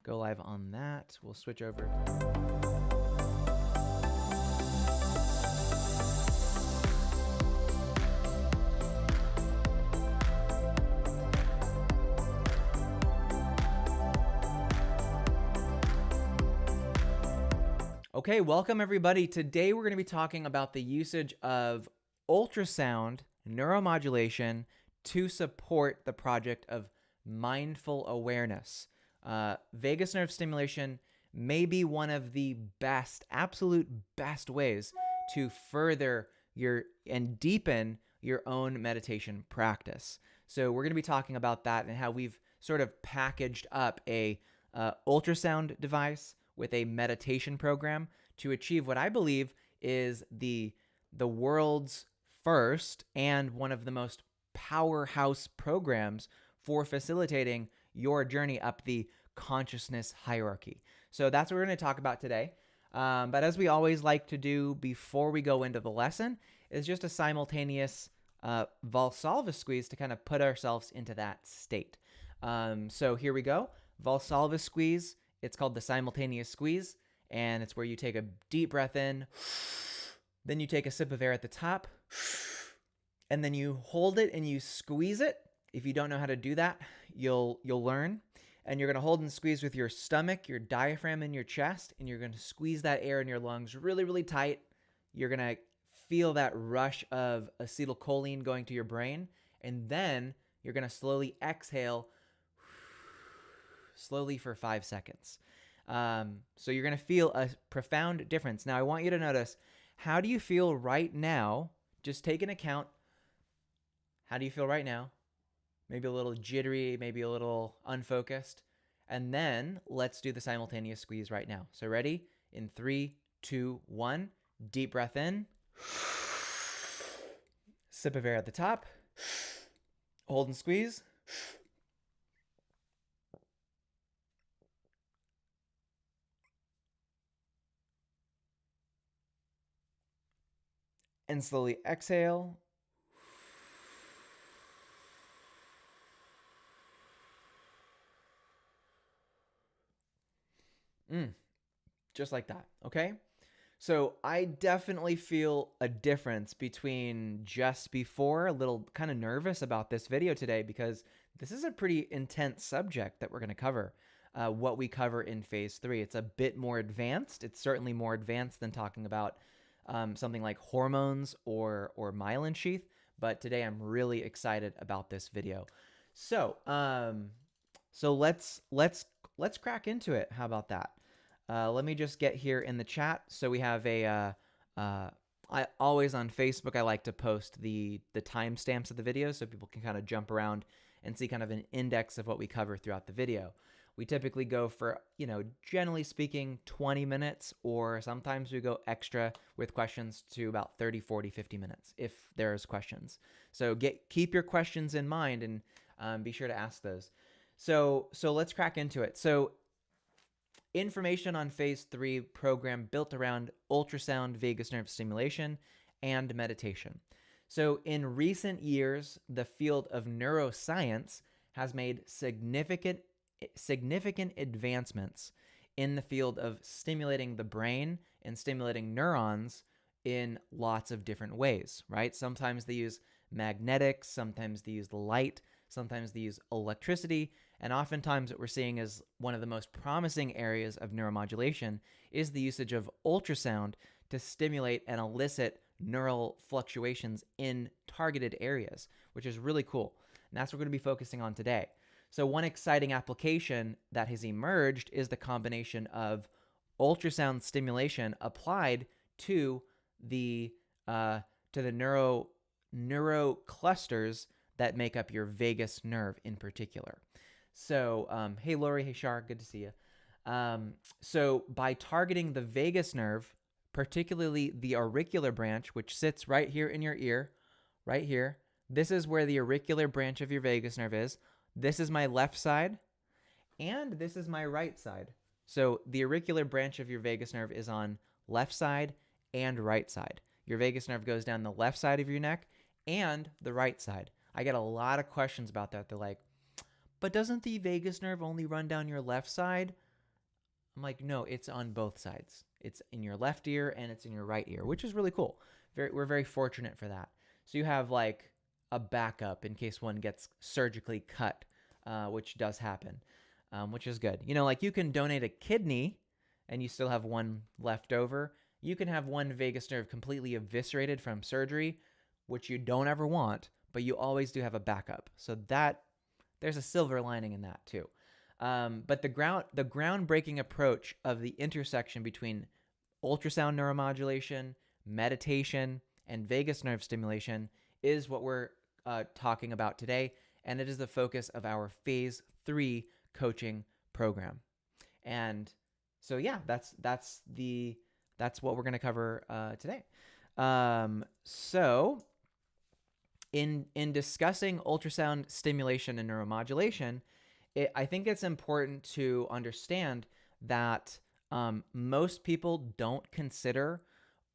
go live on that. We'll switch over. Okay, welcome everybody. Today we're going to be talking about the usage of ultrasound neuromodulation to support the project of mindful awareness. Vagus nerve stimulation may be one of the best, absolute best ways to further and deepen your own meditation practice. So we're going to be talking about that and how we've sort of packaged up a ultrasound device with a meditation program to achieve what I believe is the world's first and one of the most powerhouse programs for facilitating your journey up the consciousness hierarcy. So that's what we're going to talk about today. But as we always like to do before we go into the lesson, is just a simultaneous Valsalva squeeze to kind of put ourselves into that state. So here we go. Valsalva squeeze. It's called the simultaneous squeeze, and it's where you take a deep breath in, then you take a sip of air at the top, and then you hold it and you squeeze it. If you don't know how to do that, you'll learn. And you're going to hold and squeeze with your stomach, your diaphragm, and your chest, and you're going to squeeze that air in your lungs really, really tight. You're going to feel that rush of acetylcholine going to your brain, and then you're going to slowly exhale slowly for 5 seconds. So you're going to feel a profound difference. Now, I want you to notice, how do you feel right now? Just take an account. How do you feel right now? Maybe a little jittery, maybe a little unfocused. And then let's do the simultaneous squeeze right now. So ready? In 3, 2, 1. Deep breath in. Sip of air at the top. Hold and squeeze. And slowly exhale. Just like that, okay? So I definitely feel a difference between just before, a little kind of nervous about this video today because this is a pretty intense subject that we're going to cover, what we cover in phase 3. It's a bit more advanced. It's certainly more advanced than talking about something like hormones or myelin sheath, but today I'm really excited about this video. So let's crack into it. How about that? Let me just get here in the chat. So we have I always on Facebook, I like to post the timestamps of the video so people can kind of jump around and see kind of an index of what we cover throughout the video. We typically go for, generally speaking, 20 minutes, or sometimes we go extra with questions to about 30, 40, 50 minutes if there's questions. So keep your questions in mind and be sure to ask those. So let's crack into it. So information on phase 3 program built around ultrasound vagus nerve stimulation and meditation. So in recent years, the field of neuroscience has made significant advancements in the field of stimulating the brain and stimulating neurons in lots of different ways, right? Sometimes they use magnetics, sometimes they use light, sometimes they use electricity, and oftentimes what we're seeing is one of the most promising areas of neuromodulation is the usage of ultrasound to stimulate and elicit neural fluctuations in targeted areas, which is really cool. And that's what we're going to be focusing on today. So one exciting application that has emerged is the combination of ultrasound stimulation applied to the neuro clusters that make up your vagus nerve in particular. So, hey Lori, hey Shar, good to see you. So by targeting the vagus nerve, particularly the auricular branch, which sits right here in your ear, right here, this is where the auricular branch of your vagus nerve is. This is my left side, and this is my right side. So the auricular branch of your vagus nerve is on left side and right side. Your vagus nerve goes down the left side of your neck and the right side. I get a lot of questions about that. They're like, but doesn't the vagus nerve only run down your left side? I'm like, no, it's on both sides. It's in your left ear and it's in your right ear, which is really cool. We're very fortunate for that. So you have like a backup in case one gets surgically cut, which does happen, which is good. You know, like you can donate a kidney and you still have one left over. You can have one vagus nerve completely eviscerated from surgery, which you don't ever want, but you always do have a backup. So that there's a silver lining in that too. But the groundbreaking approach of the intersection between ultrasound neuromodulation, meditation, and vagus nerve stimulation is what we're talking about today, and it is the focus of our Phase 3 coaching program. And so, yeah, that's what we're going to cover today. So, in discussing ultrasound stimulation and neuromodulation, I think it's important to understand that most people don't consider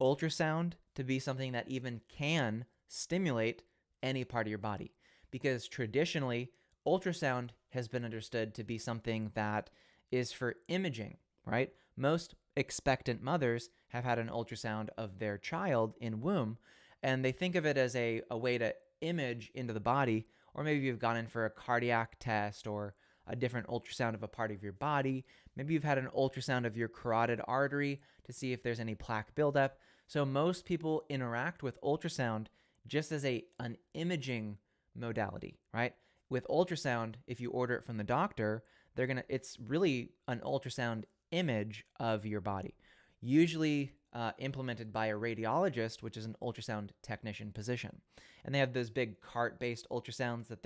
ultrasound to be something that even can stimulate any part of your body, because traditionally ultrasound has been understood to be something that is for imaging, right? Most expectant mothers have had an ultrasound of their child in womb, and they think of it as a way to image into the body, or maybe you've gone in for a cardiac test or a different ultrasound of a part of your body. Maybe you've had an ultrasound of your carotid artery to see if there's any plaque buildup. So most people interact with ultrasound just as an imaging modality, right? With ultrasound, if you order it from the doctor, it's really an ultrasound image of your body, usually implemented by a radiologist, which is an ultrasound technician position. And they have those big cart-based ultrasounds that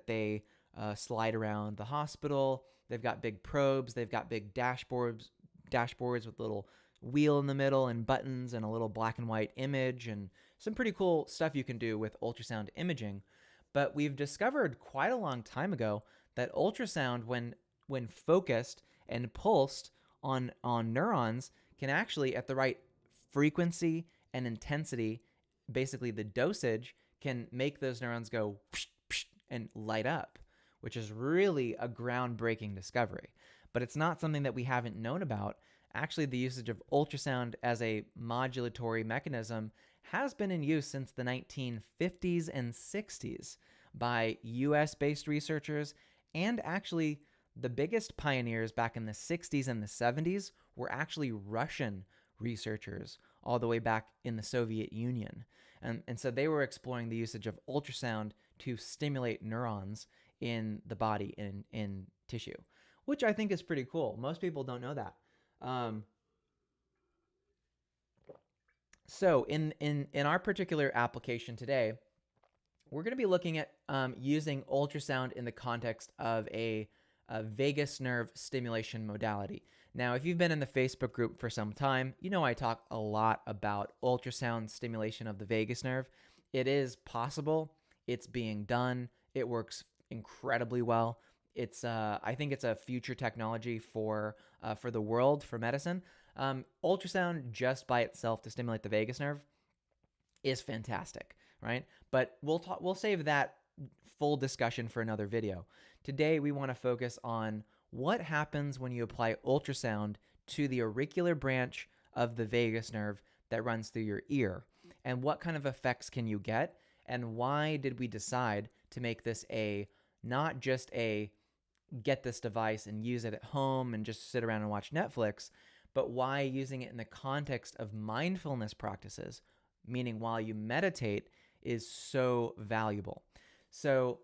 they slide around the hospital. They've got big probes. They've got big dashboards with a little wheel in the middle and buttons and a little black and white image and some pretty cool stuff you can do with ultrasound imaging. But we've discovered quite a long time ago that ultrasound, when focused and pulsed on neurons, can actually, at the right frequency and intensity, basically the dosage, can make those neurons go psh, psh, and light up, which is really a groundbreaking discovery. But it's not something that we haven't known about. Actually, the usage of ultrasound as a modulatory mechanism has been in use since the 1950s and 60s by US-based researchers, and actually the biggest pioneers back in the 60s and the 70s were actually Russian researchers all the way back in the Soviet Union. And so they were exploring the usage of ultrasound to stimulate neurons in the body, in tissue, which I think is pretty cool. Most people don't know that. So in our particular application today, we're going to be looking at using ultrasound in the context of a vagus nerve stimulation modality. Now, if you've been in the Facebook group for some time, you know I talk a lot about ultrasound stimulation of the vagus nerve. It is possible. It's being done. It works incredibly well. It's I think it's a future technology for the world, for medicine. Ultrasound just by itself to stimulate the vagus nerve is fantastic, right? But we'll save that full discussion for another video. Today we want to focus on what happens when you apply ultrasound to the auricular branch of the vagus nerve that runs through your ear, and what kind of effects can you get, and why did we decide to make this not just a get this device and use it at home and just sit around and watch Netflix, but why using it in the context of mindfulness practices, meaning while you meditate, is so valuable. So,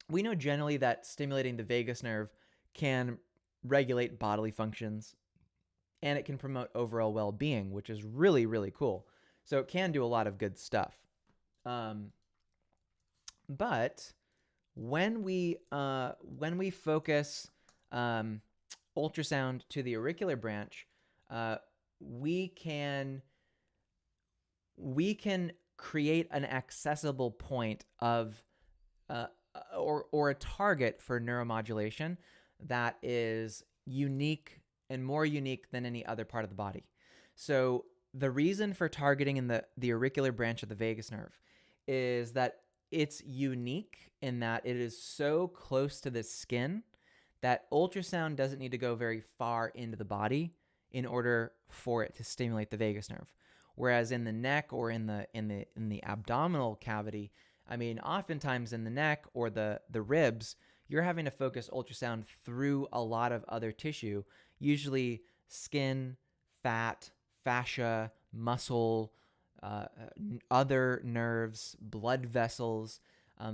we know generally that stimulating the vagus nerve can regulate bodily functions, and it can promote overall well-being, which is really, really cool. So it can do a lot of good stuff. But when we focus ultrasound to the auricular branch, we can create an accessible point of or a target for neuromodulation that is unique and more unique than any other part of the body. So the reason for targeting in the auricular branch of the vagus nerve is that it's unique in that it is so close to the skin that ultrasound doesn't need to go very far into the body in order for it to stimulate the vagus nerve. Whereas in the neck or in the abdominal cavity, I mean, oftentimes in the neck or the ribs, you're having to focus ultrasound through a lot of other tissue, usually skin, fat, fascia, muscle, other nerves, blood vessels,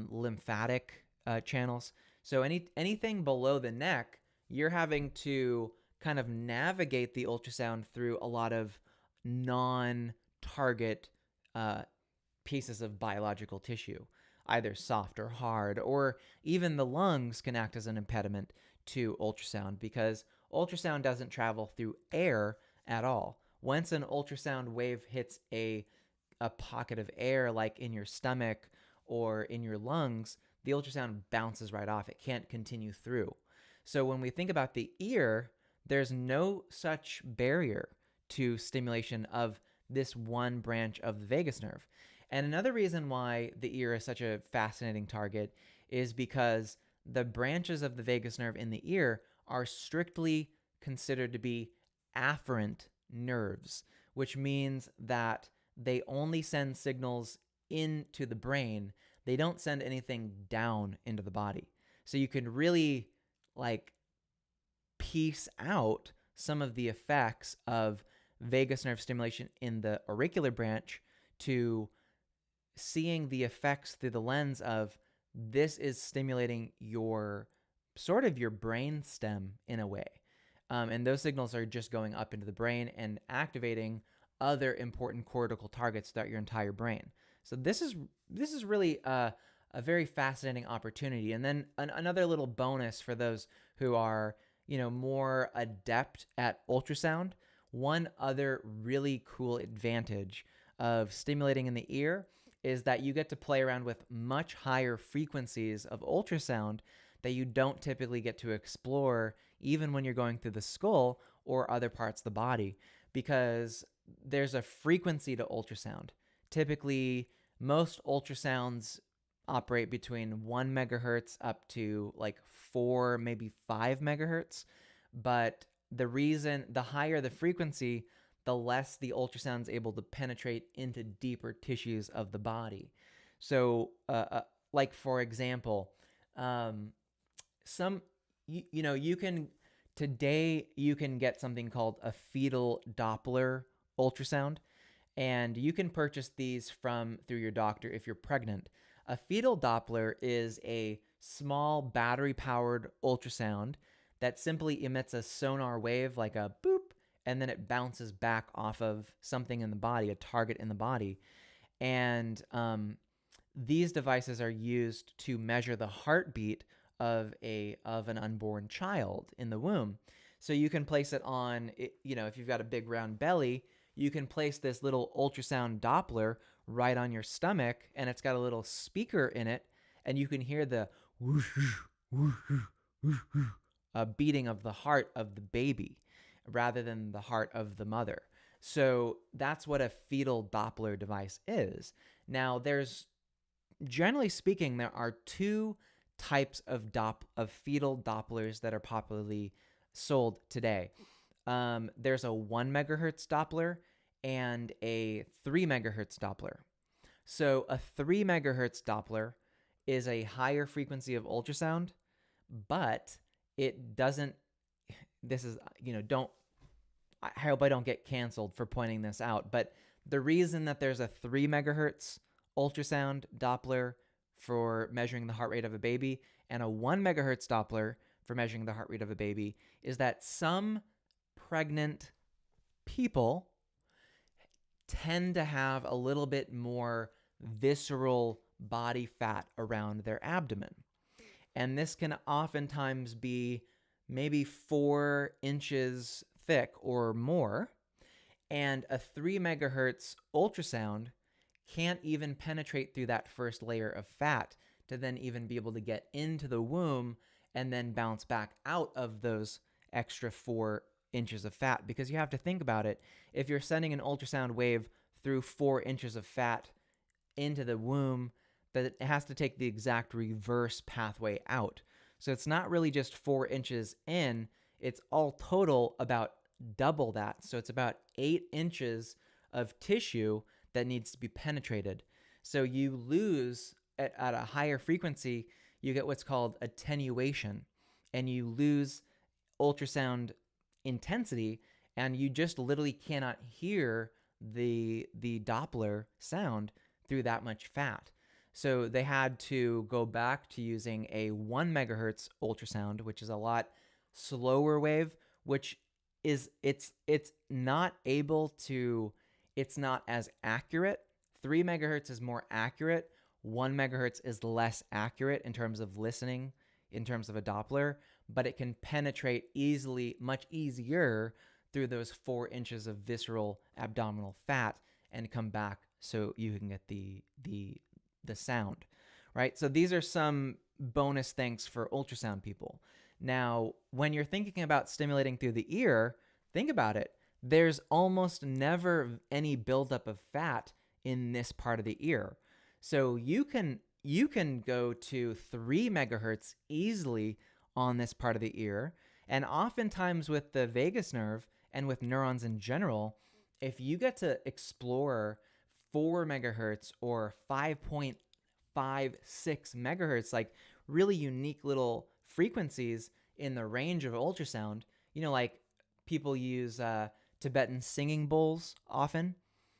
lymphatic channels. So anything below the neck, you're having to kind of navigate the ultrasound through a lot of non-target pieces of biological tissue, either soft or hard, or even the lungs can act as an impediment to ultrasound because ultrasound doesn't travel through air at all. Once an ultrasound wave hits a pocket of air, like in your stomach or in your lungs, the ultrasound bounces right off. It can't continue through. So when we think about the ear, there's no such barrier to stimulation of this one branch of the vagus nerve. And another reason why the ear is such a fascinating target is because the branches of the vagus nerve in the ear are strictly considered to be afferent nerves, which means that they only send signals into the brain. They don't send anything down into the body. So you can really piece out some of the effects of vagus nerve stimulation in the auricular branch to seeing the effects through the lens of this is stimulating your brain stem in a way. And those signals are just going up into the brain and activating other important cortical targets throughout your entire brain. So this is really a very fascinating opportunity. And then another little bonus for those who are more adept at ultrasound. One other really cool advantage of stimulating in the ear is that you get to play around with much higher frequencies of ultrasound that you don't typically get to explore even when you're going through the skull or other parts of the body, because there's a frequency to ultrasound. Typically, most ultrasounds operate between 1 megahertz up to 4, maybe 5 megahertz. But the higher the frequency, the less the ultrasound is able to penetrate into deeper tissues of the body. So, for example, you can get something called a fetal Doppler ultrasound, and you can purchase these through your doctor if you're pregnant. A fetal Doppler is a small battery-powered ultrasound that simply emits a sonar wave like a boop, and then it bounces back off of something in the body, a target in the body. And these devices are used to measure the heartbeat of an unborn child in the womb. So you can place it on, if you've got a big round belly, you can place this little ultrasound Doppler right on your stomach, and it's got a little speaker in it, and you can hear the beating of the heart of the baby rather than the heart of the mother. So that's what a fetal Doppler device is. Now, generally speaking, there are two types of fetal Dopplers that are popularly sold today. There's a 1 megahertz Doppler and a 3 megahertz Doppler. So a 3 megahertz Doppler is a higher frequency of ultrasound, but it doesn't, I hope I don't get canceled for pointing this out, but the reason that there's a 3 megahertz ultrasound Doppler for measuring the heart rate of a baby and a 1 megahertz Doppler for measuring the heart rate of a baby is that some pregnant people tend to have a little bit more visceral body fat around their abdomen. And this can oftentimes be maybe 4 inches thick or more. And a 3 megahertz ultrasound can't even penetrate through that first layer of fat to then even be able to get into the womb and then bounce back out of those extra 4 inches of fat. Because you have to think about it. If you're sending an ultrasound wave through 4 inches of fat into the womb, that it has to take the exact reverse pathway out. So it's not really just 4 inches in, it's all total about double that. So it's about 8 inches of tissue that needs to be penetrated. So you lose at a higher frequency, you get what's called attenuation, and you lose ultrasound intensity, and you just literally cannot hear the Doppler sound through that much fat. So they had to go back to using a 1 megahertz ultrasound, which is a lot slower wave, which is it's not able to, it's not as accurate. 3 megahertz is more accurate. 1 megahertz is less accurate in terms of listening, in terms of a Doppler, but it can penetrate easily, much easier through those 4 inches of visceral abdominal fat and come back so you can get the sound, right? So these are some bonus things for ultrasound people. Now, when you're thinking about stimulating through the ear, think about it. There's almost never any buildup of fat in this part of the ear. So you can go to 3 megahertz easily on this part of the ear. And oftentimes with the vagus nerve and with neurons in general, if you get to explore 4 megahertz or 5.56 megahertz, like really unique little frequencies in the range of ultrasound, like people use Tibetan singing bowls often,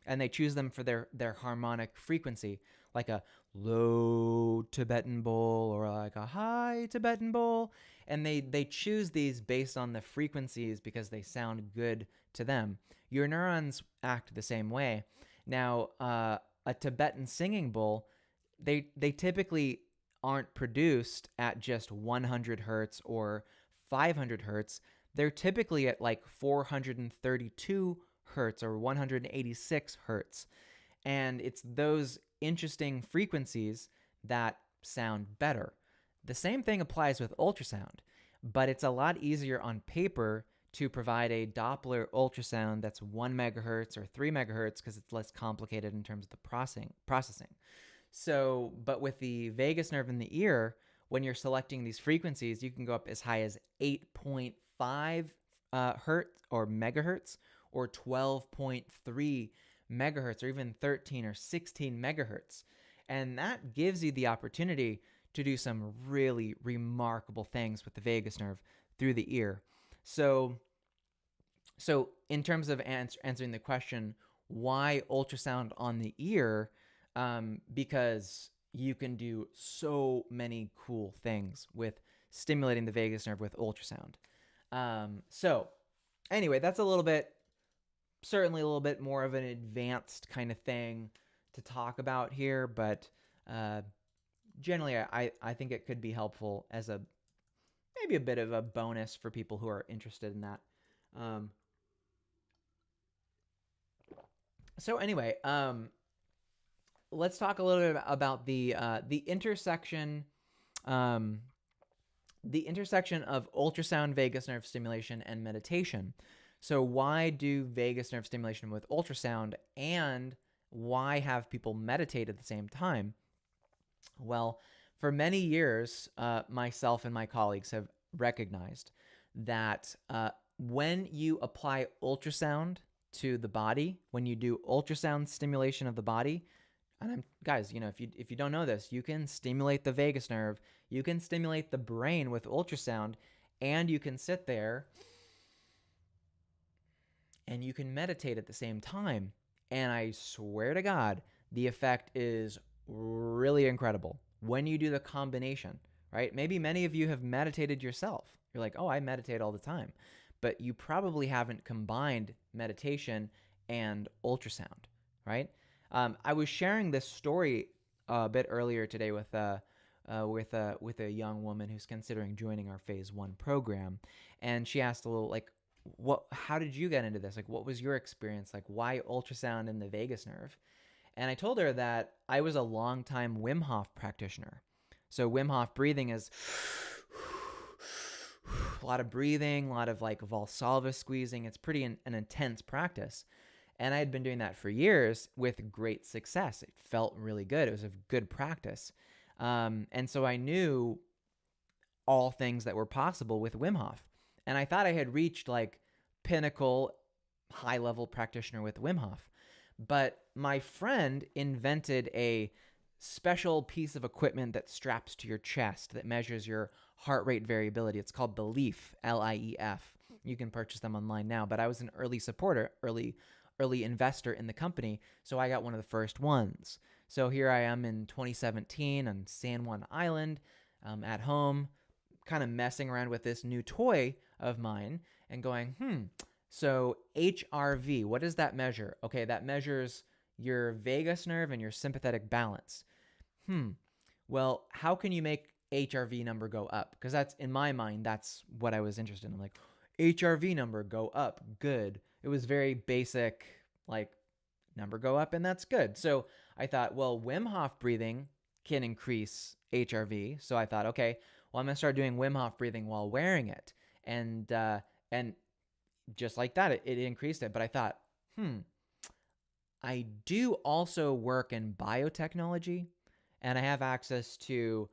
and they choose them for their harmonic frequency, like a low Tibetan bowl or like a high Tibetan bowl. And they choose these based on the frequencies because they sound good to them. Your neurons act the same way. Now, a Tibetan singing bowl, they typically aren't produced at just 100 hertz or 500 hertz. They're typically at like 432 hertz or 186 hertz. And it's those interesting frequencies that sound better. The same thing applies with ultrasound, but it's a lot easier on paper to provide a Doppler ultrasound that's 1 megahertz or 3 megahertz because it's less complicated in terms of the processing. So, but with the vagus nerve in the ear, when you're selecting these frequencies, you can go up as high as 8.5 hertz or megahertz, or 12.3 megahertz, or even 13 or 16 megahertz. And that gives you the opportunity to do some really remarkable things with the vagus nerve through the ear. So in terms of answering the question, why ultrasound on the ear? Because you can do so many cool things with stimulating the vagus nerve with ultrasound. So anyway, that's certainly a little bit more of an advanced kind of thing to talk about here, but generally I think it could be helpful as maybe a bit of a bonus for people who are interested in that. So anyway, let's talk a little bit about the intersection of ultrasound, vagus nerve stimulation, and meditation. So why do vagus nerve stimulation with ultrasound, and why have people meditate at the same time? Well, for many years, myself and my colleagues have recognized that when you apply ultrasound to the body, when you do ultrasound stimulation of the body, and guys, if you don't know this, you can stimulate the vagus nerve, you can stimulate the brain with ultrasound, and you can sit there and you can meditate at the same time. And I swear to God, the effect is really incredible when you do the combination, right? Maybe many of you have meditated yourself. You're like, oh, I meditate all the time. But you probably haven't combined meditation and ultrasound, right? I was sharing this story a bit earlier today with a young woman who's considering joining our phase 1 program. And she asked a little like, how did you get into this? Like, what was your experience? Like, why ultrasound in the vagus nerve? And I told her that I was a longtime Wim Hof practitioner. So Wim Hof breathing is a lot of breathing, a lot of like Valsalva squeezing. It's pretty an intense practice. And I had been doing that for years with great success. It felt really good. It was a good practice. And so I knew all things that were possible with Wim Hof. And I thought I had reached like pinnacle high level practitioner with Wim Hof. But my friend invented a special piece of equipment that straps to your chest that measures your heart rate variability. It's called the Leaf, L-I-E-F. You can purchase them online now, but I was an early supporter, early investor in the company, so I got one of the first ones. So here I am in 2017 on San Juan Island, at home, kind of messing around with this new toy of mine and going, so HRV, what does that measure? Okay, that measures your vagus nerve and your sympathetic balance. Well, how can you make HRV number go up? Because that's, in my mind, that's what I was interested in. I'm like, HRV number go up, good. It was very basic, like number go up and that's good. So I thought, well, Wim Hof breathing can increase HRV. So I thought, okay, well, I'm gonna start doing Wim Hof breathing while wearing it. And just like that, it increased it. But I thought, I do also work in biotechnology, and I have access to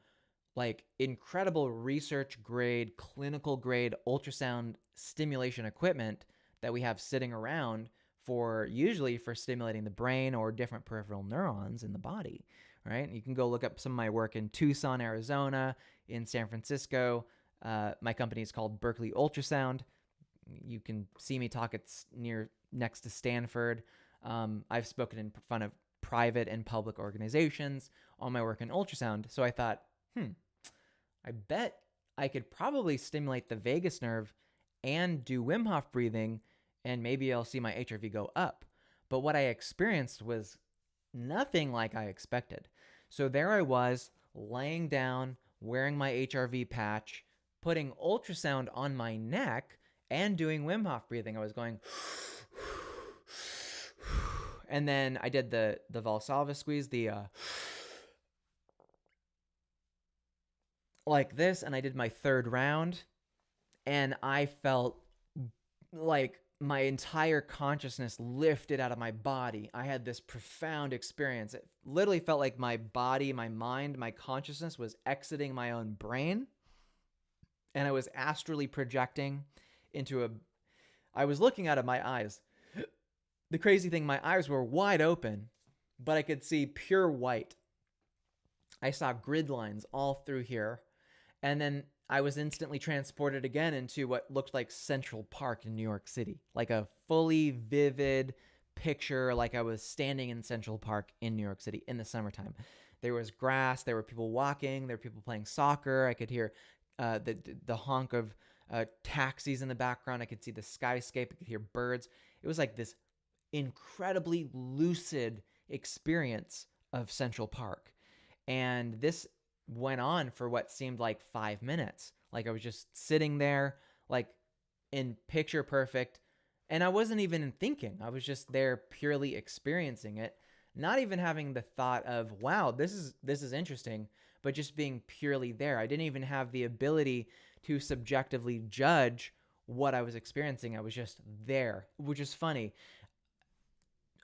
like incredible research grade, clinical grade ultrasound stimulation equipment that we have sitting around for usually for stimulating the brain or different peripheral neurons in the body, right? You can go look up some of my work in Tucson, Arizona, in San Francisco. My company is called Berkeley Ultrasound. You can see me talk. It's next to Stanford. I've spoken in front of private and public organizations on my work in ultrasound. So I thought, I bet I could probably stimulate the vagus nerve and do Wim Hof breathing, and maybe I'll see my HRV go up. But what I experienced was nothing like I expected. So there I was, laying down, wearing my HRV patch, putting ultrasound on my neck, and doing Wim Hof breathing. I was going, and then I did the Valsalva squeeze, like this, and I did my third round, and I felt like my entire consciousness lifted out of my body. I had this profound experience. It literally felt like my body, my mind, my consciousness was exiting my own brain, and I was astrally projecting into I was looking out of my eyes. The crazy thing, my eyes were wide open, but I could see pure white. I saw grid lines all through here. And then I was instantly transported again into what looked like Central Park in New York City, like a fully vivid picture, like I was standing in Central Park in New York City in the summertime. There was grass, there were people walking, there were people playing soccer. I could hear the honk of taxis in the background. I could see the skyscape. I could hear birds. It was like this incredibly lucid experience of Central Park. And this went on for what seemed like 5 minutes. Like I was just sitting there, like in picture perfect. And I wasn't even thinking. I was just there purely experiencing it, not even having the thought of, wow, this is interesting, but just being purely there. I didn't even have the ability to subjectively judge what I was experiencing. I was just there, which is funny.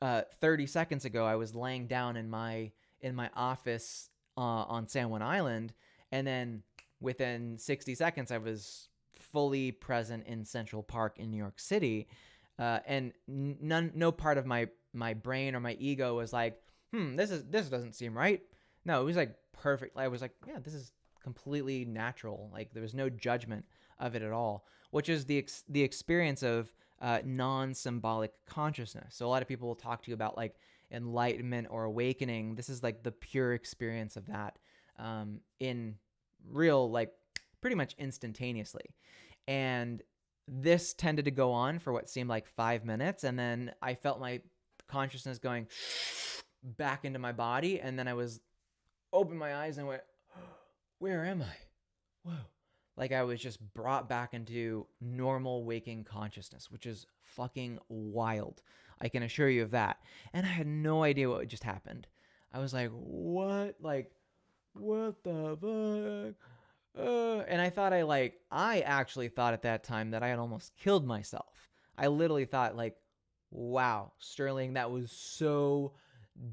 30 seconds ago, I was laying down in my office on San Juan Island, and then within 60 seconds, I was fully present in Central Park in New York City, and no part of my brain or my ego was like, this doesn't seem right. No, it was like perfect. I was like, yeah, this is completely natural. Like there was no judgment of it at all, which is the experience of non-symbolic consciousness. So a lot of people will talk to you about like enlightenment or awakening. This is like the pure experience of that in real, like pretty much instantaneously. And this tended to go on for what seemed like 5 minutes. And then I felt my consciousness going back into my body. And then I was opened my eyes and went, where am I? Whoa. Like I was just brought back into normal waking consciousness, which is fucking wild. I can assure you of that. And I had no idea what just happened. I was like, what? Like, what the fuck? And I actually thought at that time that I had almost killed myself. I literally thought like, wow, Sterling, that was so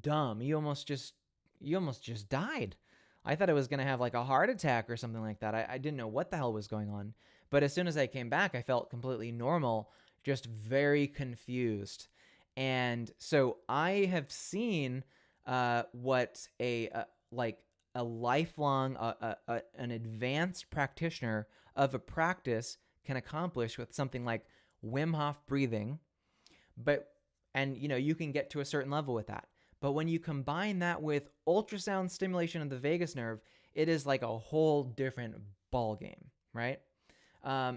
dumb. You almost just died. I thought I was going to have like a heart attack or something like that. I didn't know what the hell was going on. But as soon as I came back, I felt completely normal, just very confused. And so I have seen what like a lifelong, an advanced practitioner of a practice can accomplish with something like Wim Hof breathing. And you can get to a certain level with that. But when you combine that with ultrasound stimulation of the vagus nerve, it is like a whole different ball game, right?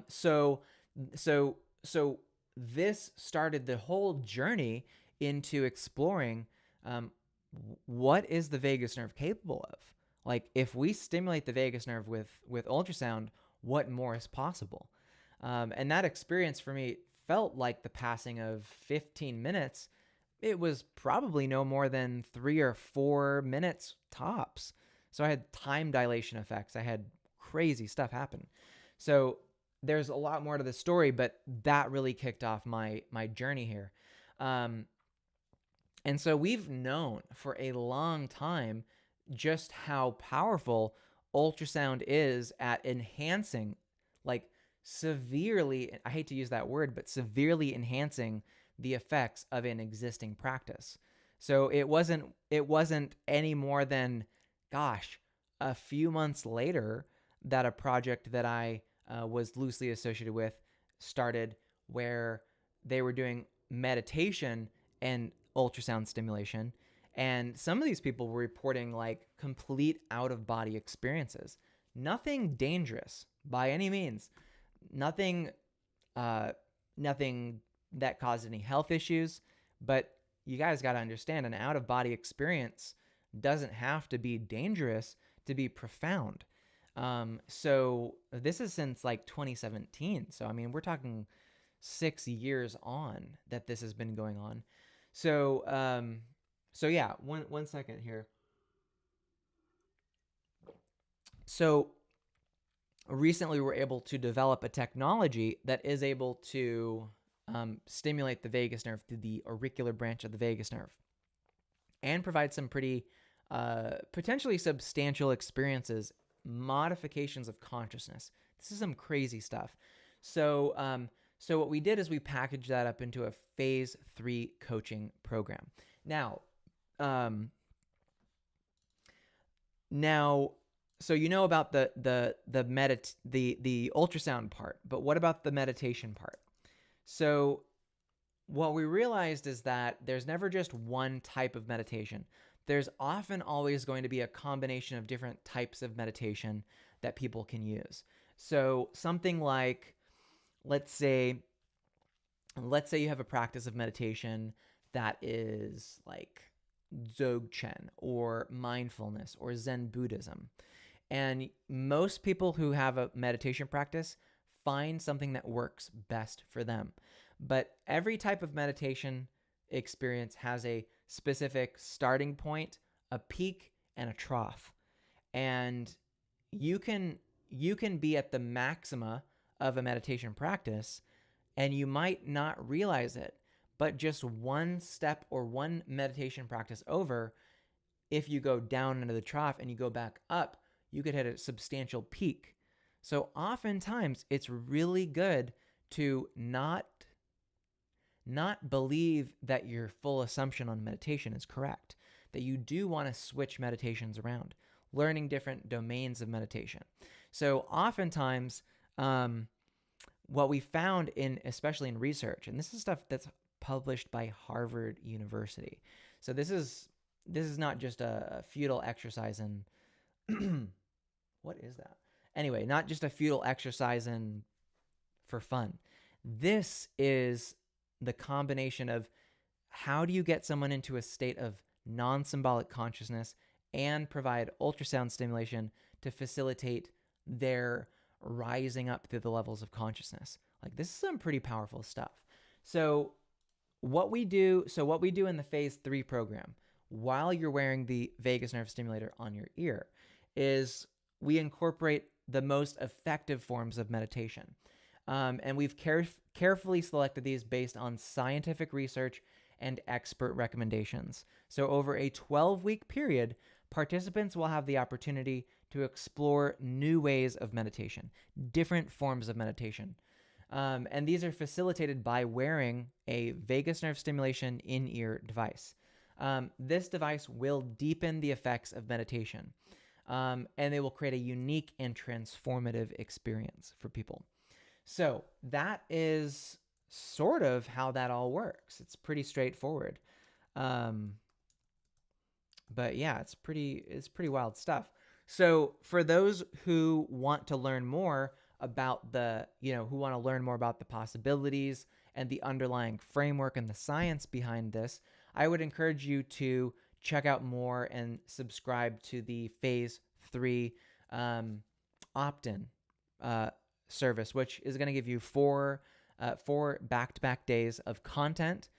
So this started the whole journey into exploring what is the vagus nerve capable of. Like, if we stimulate the vagus nerve with ultrasound, what more is possible? And that experience for me felt like the passing of 15 minutes. It was probably no more than 3 or 4 minutes tops. So I had time dilation effects. I had crazy stuff happen. So there's a lot more to the story, but that really kicked off my journey here. And so we've known for a long time just how powerful ultrasound is at enhancing, like severely, I hate to use that word, but severely enhancing the effects of an existing practice. So it wasn't any more than, gosh, a few months later that a project that I was loosely associated with started, where they were doing meditation and ultrasound stimulation. And some of these people were reporting like complete out-of-body experiences. Nothing dangerous by any means. Nothing that caused any health issues. But you guys got to understand, an out-of-body experience doesn't have to be dangerous to be profound. So this is since like 2017. So, I mean, we're talking 6 years on that this has been going on. So yeah, one second here. So recently we were able to develop a technology that is able to stimulate the vagus nerve through the auricular branch of the vagus nerve and provide some pretty potentially substantial experiences, modifications of consciousness. This is some crazy stuff. So what we did is we packaged that up into a phase 3 coaching program. Now, so you know about the ultrasound part, but what about the meditation part? So what we realized is that there's never just one type of meditation. There's often always going to be a combination of different types of meditation that people can use. So something like, let's say you have a practice of meditation that is like Dzogchen or mindfulness or Zen Buddhism. And most people who have a meditation practice find something that works best for them. But every type of meditation experience has a specific starting point, a peak, and a trough. And you can be at the maxima of a meditation practice, and you might not realize it, but just one step or one meditation practice over, if you go down into the trough and you go back up, you could hit a substantial peak. So oftentimes it's really good to not believe that your full assumption on meditation is correct, that you do want to switch meditations around, learning different domains of meditation. So oftentimes, what we found especially in research, and this is stuff that's published by Harvard University. So this is not just a futile exercise in what is that? Anyway, not just a futile exercise for fun. This is the combination of how do you get someone into a state of non-symbolic consciousness and provide ultrasound stimulation to facilitate their rising up through the levels of consciousness. Like, this is some pretty powerful stuff. So what we do in the phase 3 program, while you're wearing the vagus nerve stimulator on your ear, is we incorporate the most effective forms of meditation. And we've carefully selected these based on scientific research and expert recommendations. So over a 12-week period, participants will have the opportunity to explore new ways of meditation, different forms of meditation. And these are facilitated by wearing a vagus nerve stimulation in-ear device. This device will deepen the effects of meditation, and they will create a unique and transformative experience for people. So that is sort of how that all works. It's pretty straightforward. But yeah, it's pretty wild stuff. So for those who want to learn more about who want to learn more about the possibilities and the underlying framework and the science behind this, I would encourage you to check out more and subscribe to the Phase 3 opt-in service, which is going to give you four back-to-back days of content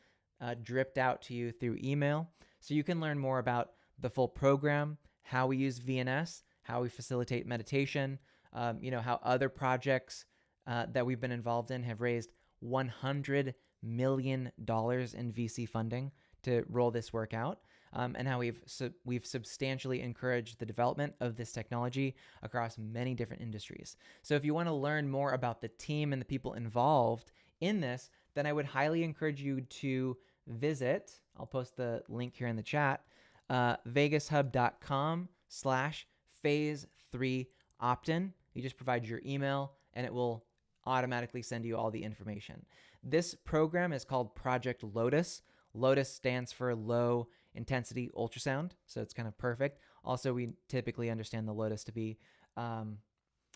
dripped out to you through email. So you can learn more about the full program, how we use VNS, how we facilitate meditation, how other projects that we've been involved in have raised $100 million in VC funding to roll this work out, and how we've substantially encouraged the development of this technology across many different industries. So if you want to learn more about the team and the people involved in this, then I would highly encourage you to visit, I'll post the link here in the chat, vegushub.com/phase3opt-in. You just provide your email and it will automatically send you all the information. This program is called Project Lotus. Lotus stands for low intensity ultrasound, so it's kind of perfect. Also, we typically understand the Lotus to be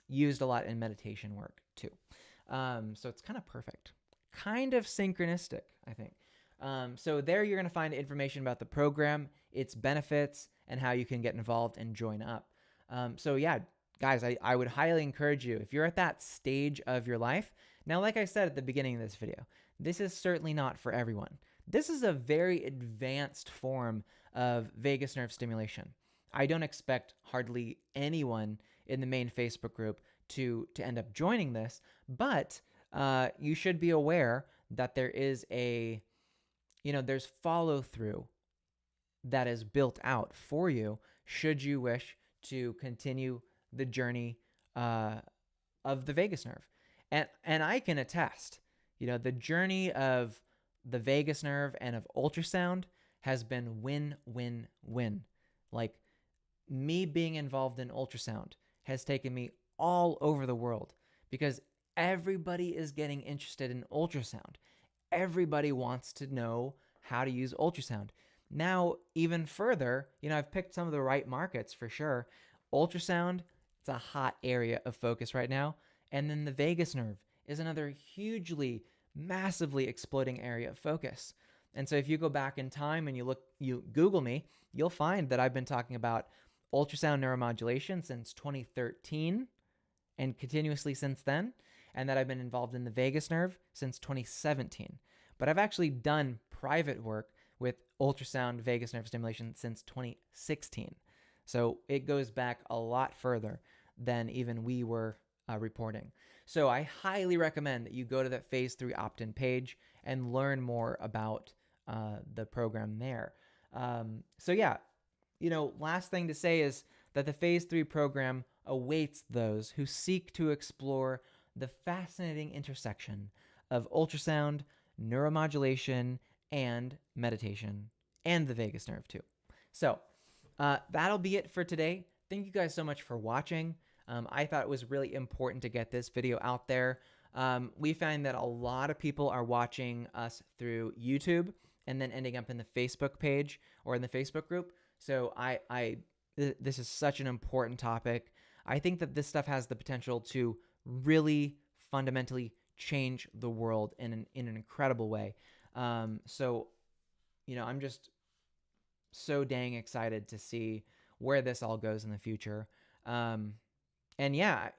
used a lot in meditation work too. So it's kind of perfect, kind of synchronistic, I think. So there you're going to find information about the program, its benefits, and how you can get involved and join up. So yeah, guys, I would highly encourage you, if you're at that stage of your life. Now, like I said at the beginning of this video, this is certainly not for everyone. This is a very advanced form of vagus nerve stimulation. I don't expect hardly anyone in the main Facebook group to end up joining this, but you should be aware that there is there's follow through that is built out for you should you wish to continue the journey of the vagus nerve. And I can attest, the journey of the vagus nerve and of ultrasound has been win-win-win. Like, me being involved in ultrasound has taken me all over the world because everybody is getting interested in ultrasound. Everybody wants to know how to use ultrasound. Now, even further, I've picked some of the right markets for sure. Ultrasound, it's a hot area of focus right now. And then the vagus nerve is another hugely, massively exploding area of focus. And so if you go back in time and you Google me, you'll find that I've been talking about ultrasound neuromodulation since 2013 and continuously since then, and that I've been involved in the vagus nerve since 2017. But I've actually done private work with ultrasound vagus nerve stimulation since 2016. So it goes back a lot further than even we were reporting. So I highly recommend that you go to that Phase 3 opt-in page and learn more about the program there. So yeah, last thing to say is that the Phase 3 program awaits those who seek to explore the fascinating intersection of ultrasound, neuromodulation, and meditation, and the vagus nerve too. So that'll be it for today. Thank you guys so much for watching. I thought it was really important to get this video out there. We find that a lot of people are watching us through YouTube and then ending up in the Facebook page or in the Facebook group. So this is such an important topic. I think that this stuff has the potential to really fundamentally change the world in an incredible way. So I'm just so dang excited to see where this all goes in the future. And yeah,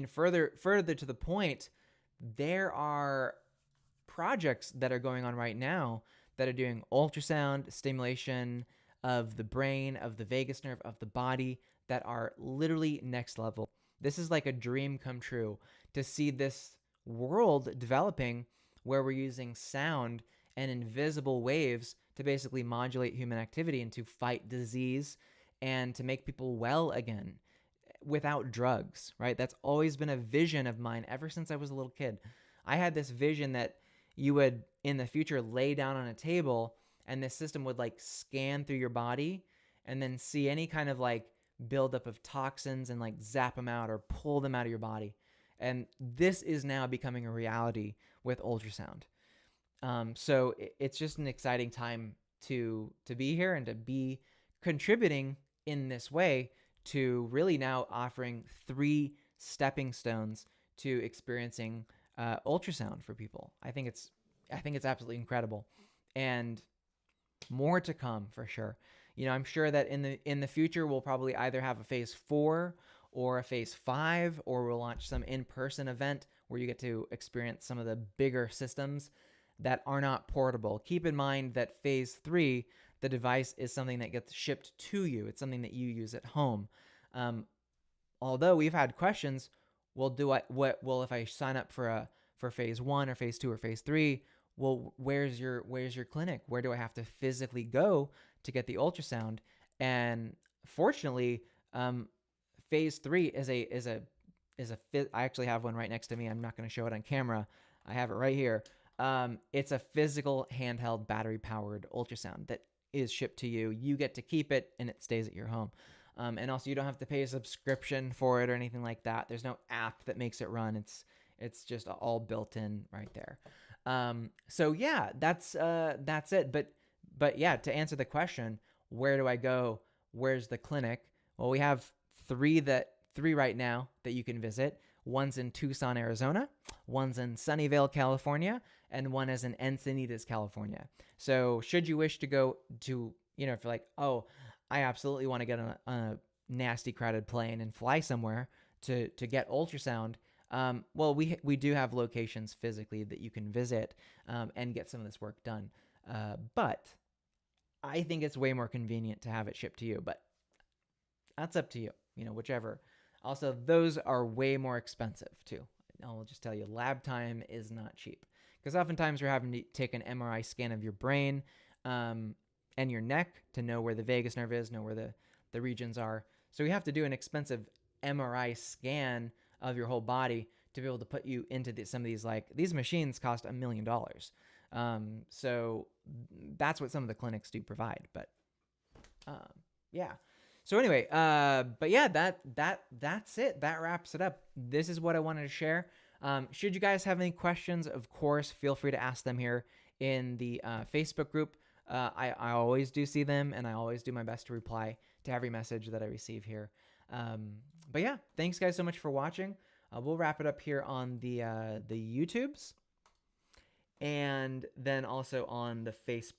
further to the point, there are projects that are going on right now that are doing ultrasound stimulation of the brain, of the vagus nerve, of the body, that are literally next level. This is like a dream come true to see this world developing where we're using sound and invisible waves to basically modulate human activity and to fight disease and to make people well again without drugs, right? That's always been a vision of mine ever since I was a little kid. I had this vision that you would, in the future, lay down on a table and this system would like scan through your body and then see any kind of like buildup of toxins and like zap them out or pull them out of your body. And this is now becoming a reality with ultrasound. So it's just an exciting time to be here and to be contributing in this way to really now offering 3 stepping stones to experiencing ultrasound for people. I think it's absolutely incredible, and more to come for sure. I'm sure that in the future we'll probably either have a phase 4 or a phase 5, or we'll launch some in-person event where you get to experience some of the bigger systems that are not portable. Keep in mind that phase 3, the device is something that gets shipped to you. It's something that you use at home. Although we've had questions, well, if I sign up for phase 1 or phase 2 or phase 3, well, where's your clinic? Where do I have to physically go to get the ultrasound? And fortunately, phase 3 I actually have one right next to me. I'm not going to show it on camera. I have it right here. It's a physical handheld battery powered ultrasound that is shipped to you. You get to keep it and it stays at your home. And also you don't have to pay a subscription for it or anything like that. There's no app that makes it run. It's just all built in right there. So yeah, that's it. But yeah, to answer the question, where do I go? Where's the clinic? Well, we have three right now that you can visit. One's in Tucson, Arizona, one's in Sunnyvale, California, and one is in Encinitas, California. So should you wish to go to, if you're like, oh, I absolutely want to get on a nasty crowded plane and fly somewhere to get ultrasound, well, we do have locations physically that you can visit and get some of this work done. But I think it's way more convenient to have it shipped to you, but that's up to you, whichever. Also, those are way more expensive too. I'll just tell you, lab time is not cheap because oftentimes you're having to take an MRI scan of your brain and your neck to know where the vagus nerve is, know where the regions are. So you have to do an expensive MRI scan of your whole body to be able to put you into some of these machines cost $1 million. So that's what some of the clinics do provide. But yeah. So anyway, but yeah, that's it. That wraps it up. This is what I wanted to share. Should you guys have any questions, of course, feel free to ask them here in the Facebook group. I always do see them, and I always do my best to reply to every message that I receive here. But yeah, thanks guys so much for watching. We'll wrap it up here on the YouTubes, and then also on the Facebook.